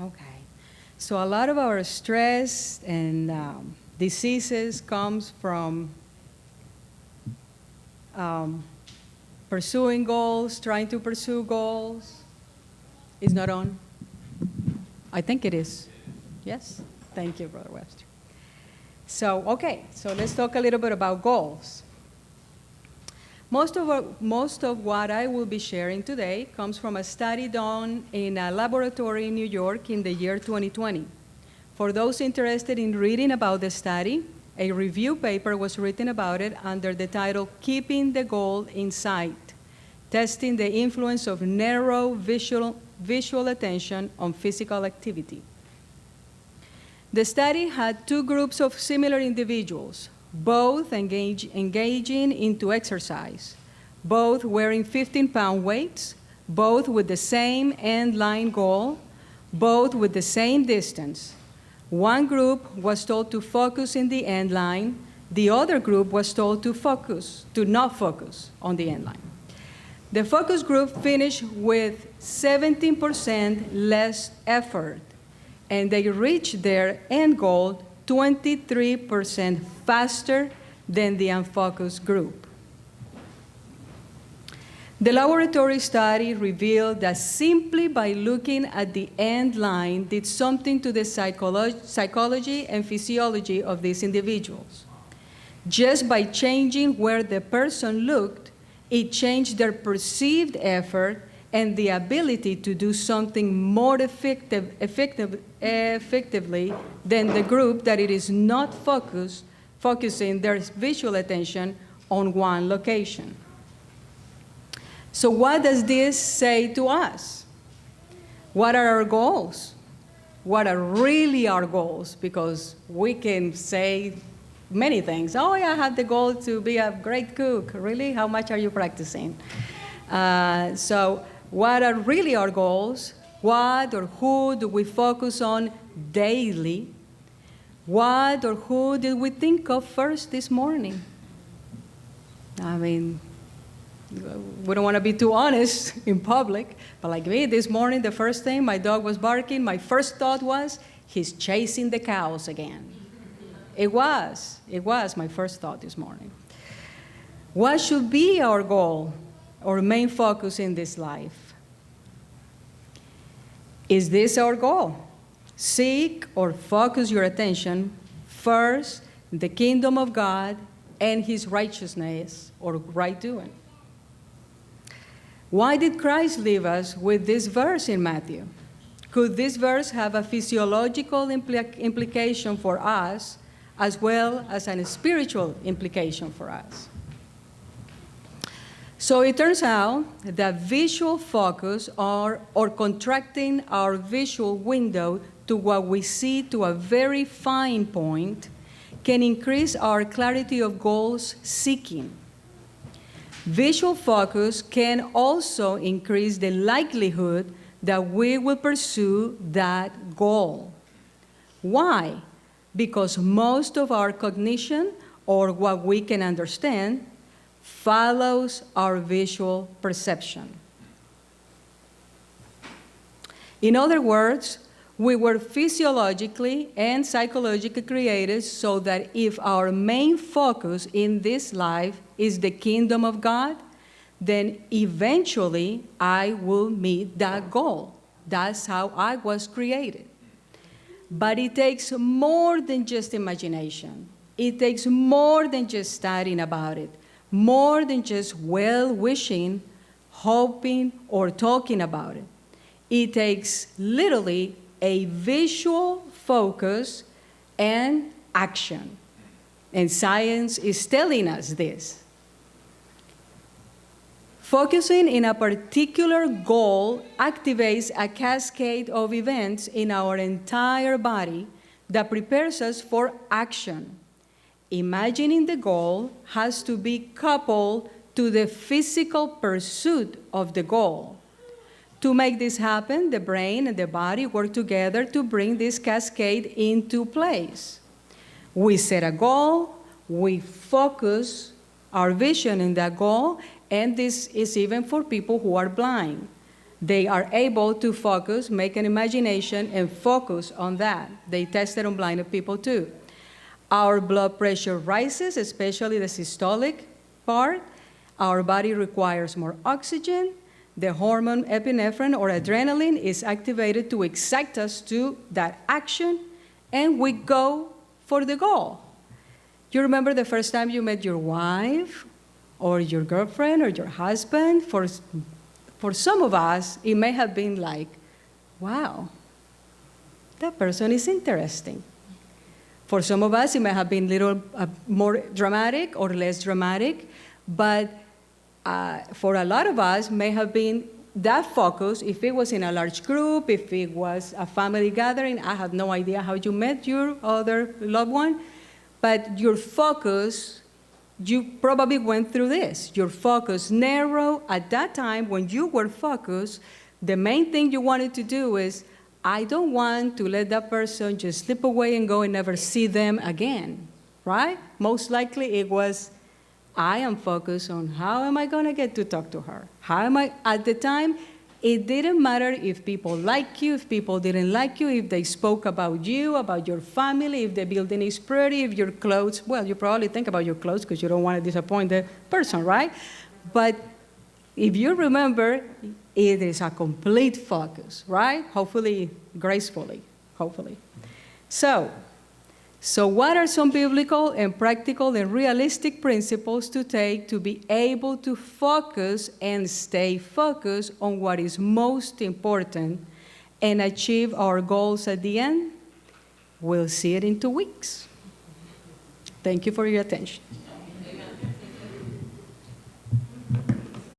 Okay. So a lot of our stress and diseases comes from pursuing goals, trying to pursue goals. Is not on? I think it is. Yes? Thank you, Brother Webster. So, okay, so let's talk a little bit about goals. Most of what I will be sharing today comes from a study done in a laboratory in New York in the year 2020. For those interested in reading about the study, a review paper was written about it under the title, Keeping the Goal in Sight, Testing the Influence of Narrow Visual Attention on Physical Activity. The study had two groups of similar individuals, both engaging into exercise, both wearing 15-pound weights, both with the same end-line goal, both with the same distance. One group was told to focus in the end line. The other group was told to not focus on the end line. The focus group finished with 17% less effort, and they reached their end goal 23% faster than the unfocused group. The laboratory study revealed that simply by looking at the end line did something to the psychology and physiology of these individuals. Just by changing where the person looked, it changed their perceived effort and the ability to do something more effectively than the group that it is not focusing their visual attention on one location. So what does this say to us? What are our goals? What are really our goals? Because we can say many things. Oh, yeah, I have the goal to be a great cook. Really? How much are you practicing? So what are really our goals? What or who do we focus on daily? What or who did we think of first this morning? I mean, we don't want to be too honest in public, but like me, this morning, the first thing, my dog was barking. My first thought was, he's chasing the cows again. It was my first thought this morning. What should be our goal or main focus in this life? Is this our goal? Seek or focus your attention first in the kingdom of God and his righteousness or right doing. Why did Christ leave us with this verse in Matthew? Could this verse have a physiological implication for us as well as a spiritual implication for us? So it turns out that visual focus or contracting our visual window to what we see to a very fine point can increase our clarity of goals seeking. Visual focus can also increase the likelihood that we will pursue that goal. Why? Because most of our cognition, or what we can understand, follows our visual perception. In other words, we were physiologically and psychologically created so that if our main focus in this life is the kingdom of God, then eventually I will meet that goal. That's how I was created. But it takes more than just imagination. It takes more than just studying about it, more than just well-wishing, hoping, or talking about it. It takes literally a visual focus and action. And science is telling us this. Focusing in a particular goal activates a cascade of events in our entire body that prepares us for action. Imagining the goal has to be coupled to the physical pursuit of the goal. To make this happen, the brain and the body work together to bring this cascade into place. We set a goal, we focus our vision in that goal, and this is even for people who are blind. They are able to focus, make an imagination, and focus on that. They tested on blinded people too. Our blood pressure rises, especially the systolic part. Our body requires more oxygen. The hormone epinephrine or adrenaline is activated to excite us to that action, and we go for the goal. You remember the first time you met your wife or your girlfriend or your husband? For some of us, it may have been like, wow, that person is interesting. For some of us, it may have been a little more dramatic or less dramatic, but for a lot of us, may have been that focus. If it was in a large group, if it was a family gathering, I have no idea how you met your other loved one, but your focus, you probably went through this. Your focus narrow at that time when you were focused. The main thing you wanted to do is, I don't want to let that person just slip away and go and never see them again, right? Most likely it was, I am focused on how am I going to get to talk to her? How am I, at the time, it didn't matter if people like you, if people didn't like you, if they spoke about you, about your family, if the building is pretty, if your clothes, well, you probably think about your clothes because you don't want to disappoint the person, right? But if you remember, it is a complete focus, right? Hopefully, gracefully, hopefully. So what are some biblical and practical and realistic principles to take to be able to focus and stay focused on what is most important and achieve our goals at the end? We'll see it in 2 weeks. Thank you for your attention.